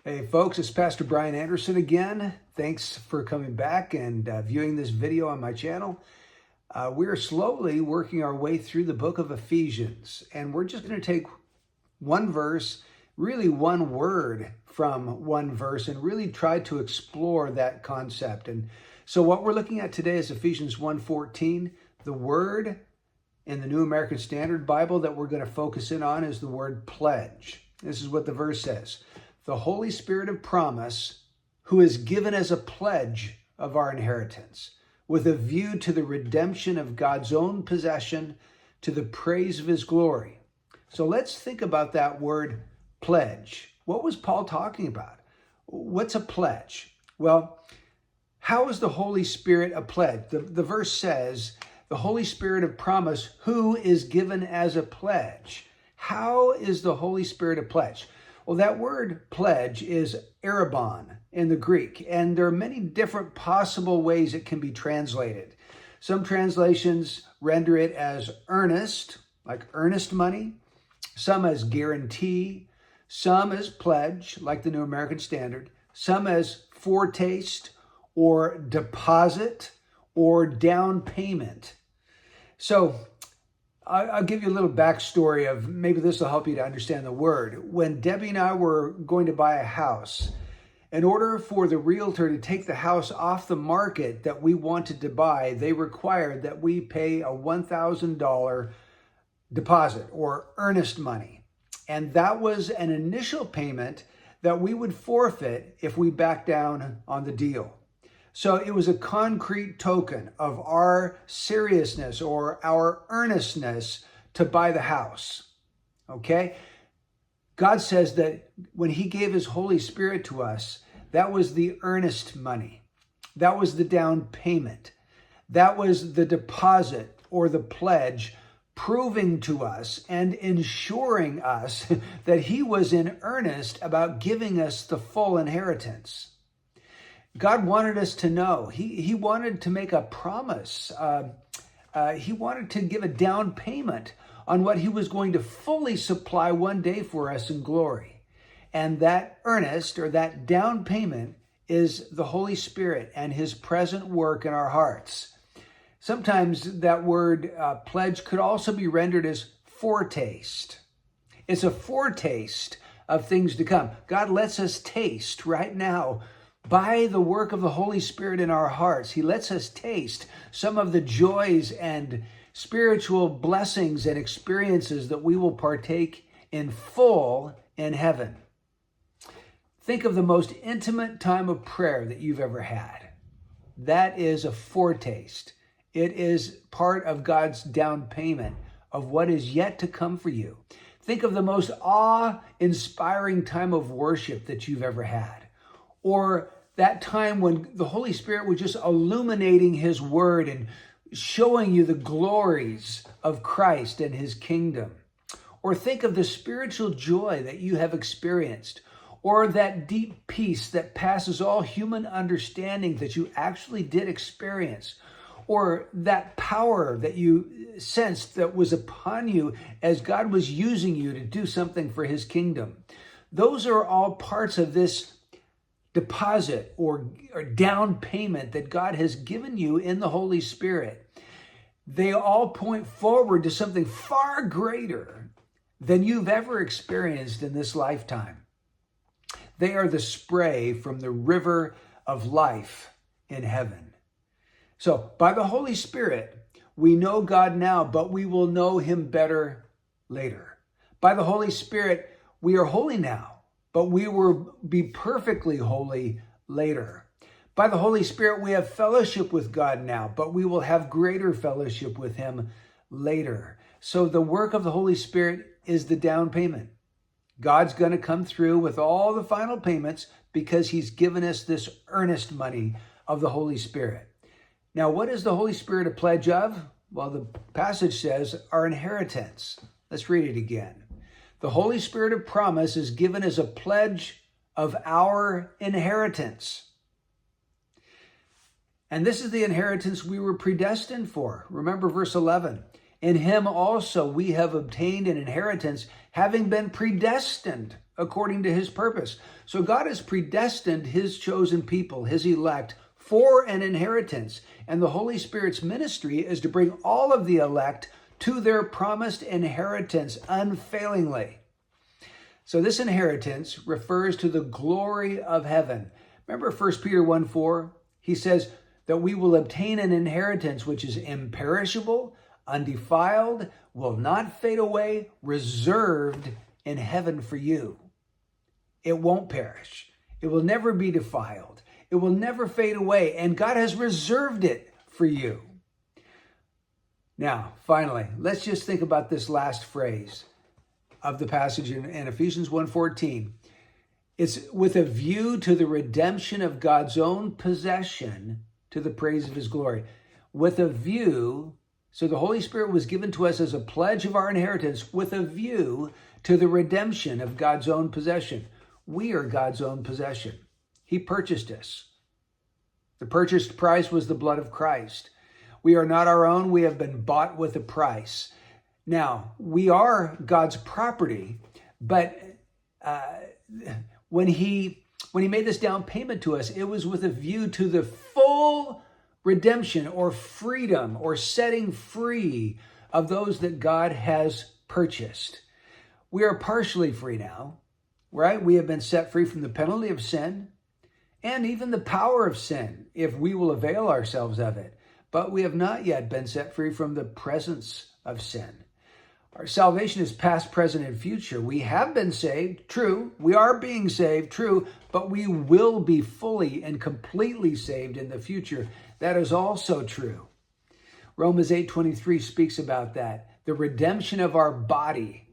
Hey folks, it's Pastor Brian Anderson again. Thanks for coming back and viewing this video on my channel. We're slowly working our way through the book of Ephesians, and we're just going to take one verse, really one word from one verse, and really try to explore that concept. And so what we're looking at today is Ephesians 1:14. The word in the New American Standard Bible that we're going to focus in on is the word pledge. This is what the verse says. The Holy Spirit of promise, who is given as a pledge of our inheritance, with a view to the redemption of God's own possession, to the praise of his glory. So let's think about that word pledge. What was Paul talking about? What's a pledge? Well, how is the Holy Spirit a pledge? The verse says, the Holy Spirit of promise, who is given as a pledge. How is the Holy Spirit a pledge? Well, that word pledge is arrabon in the Greek, and there are many different possible ways it can be translated. Some translations render it as earnest, like earnest money, some as guarantee, some as pledge, like the New American Standard, some as foretaste or deposit or down payment. So I'll give you a little backstory of maybe this will help you to understand the word. When Debbie and I were going to buy a house, in order for the realtor to take the house off the market that we wanted to buy, they required that we pay a $1,000 deposit or earnest money. And that was an initial payment that we would forfeit if we backed down on the deal. So it was a concrete token of our seriousness or our earnestness to buy the house. Okay? God says that when he gave his Holy Spirit to us, that was the earnest money. That was the down payment. That was the deposit or the pledge, proving to us and ensuring us that he was in earnest about giving us the full inheritance. God wanted us to know. He wanted to make a promise. He wanted to give a down payment on what he was going to fully supply one day for us in glory. And that earnest or that down payment is the Holy Spirit and his present work in our hearts. Sometimes that word pledge could also be rendered as foretaste. It's a foretaste of things to come. God lets us taste right now by the work of the Holy Spirit in our hearts. He lets us taste some of the joys and spiritual blessings and experiences that we will partake in full in heaven. Think of the most intimate time of prayer that you've ever had. That is a foretaste. It is part of God's down payment of what is yet to come for you. Think of the most awe-inspiring time of worship that you've ever had. Or that time when the Holy Spirit was just illuminating his word and showing you the glories of Christ and his kingdom. Or think of the spiritual joy that you have experienced, or that deep peace that passes all human understanding that you actually did experience, or that power that you sensed that was upon you as God was using you to do something for his kingdom. Those are all parts of this deposit or down payment that God has given you in the Holy Spirit. They all point forward to something far greater than you've ever experienced in this lifetime. They are the spray from the river of life in heaven. So by the Holy Spirit, we know God now, but we will know him better later. By the Holy Spirit, we are holy now, but we will be perfectly holy later. By the Holy Spirit, we have fellowship with God now, but we will have greater fellowship with him later. So the work of the Holy Spirit is the down payment. God's going to come through with all the final payments because he's given us this earnest money of the Holy Spirit. Now, what is the Holy Spirit a pledge of? Well, the passage says our inheritance. Let's read it again. The Holy Spirit of promise is given as a pledge of our inheritance. And this is the inheritance we were predestined for. Remember verse 11. In him also we have obtained an inheritance, having been predestined according to his purpose. So God has predestined his chosen people, his elect, for an inheritance. And the Holy Spirit's ministry is to bring all of the elect to their promised inheritance unfailingly. So this inheritance refers to the glory of heaven. Remember 1 Peter 1:4? He says that we will obtain an inheritance which is imperishable, undefiled, will not fade away, reserved in heaven for you. It won't perish. It will never be defiled. It will never fade away, and God has reserved it for you. Now, finally, let's just think about this last phrase of the passage in Ephesians 1:14. It's with a view to the redemption of God's own possession to the praise of his glory. With a view, so the Holy Spirit was given to us as a pledge of our inheritance with a view to the redemption of God's own possession. We are God's own possession. He purchased us. The purchased price was the blood of Christ. We are not our own. We have been bought with a price. Now, we are God's property, but when he made this down payment to us, it was with a view to the full redemption or freedom or setting free of those that God has purchased. We are partially free now, right? We have been set free from the penalty of sin and even the power of sin if we will avail ourselves of it. But we have not yet been set free from the presence of sin. Our salvation is past, present, and future. We have been saved, true. We are being saved, true. But we will be fully and completely saved in the future. That is also true. Romans 8:23 speaks about that. The redemption of our body.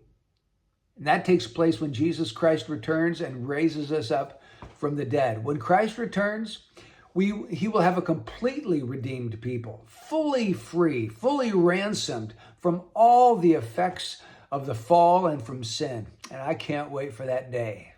And that takes place when Jesus Christ returns and raises us up from the dead. When Christ returns, he will have a completely redeemed people, fully free, fully ransomed from all the effects of the fall and from sin. And I can't wait for that day.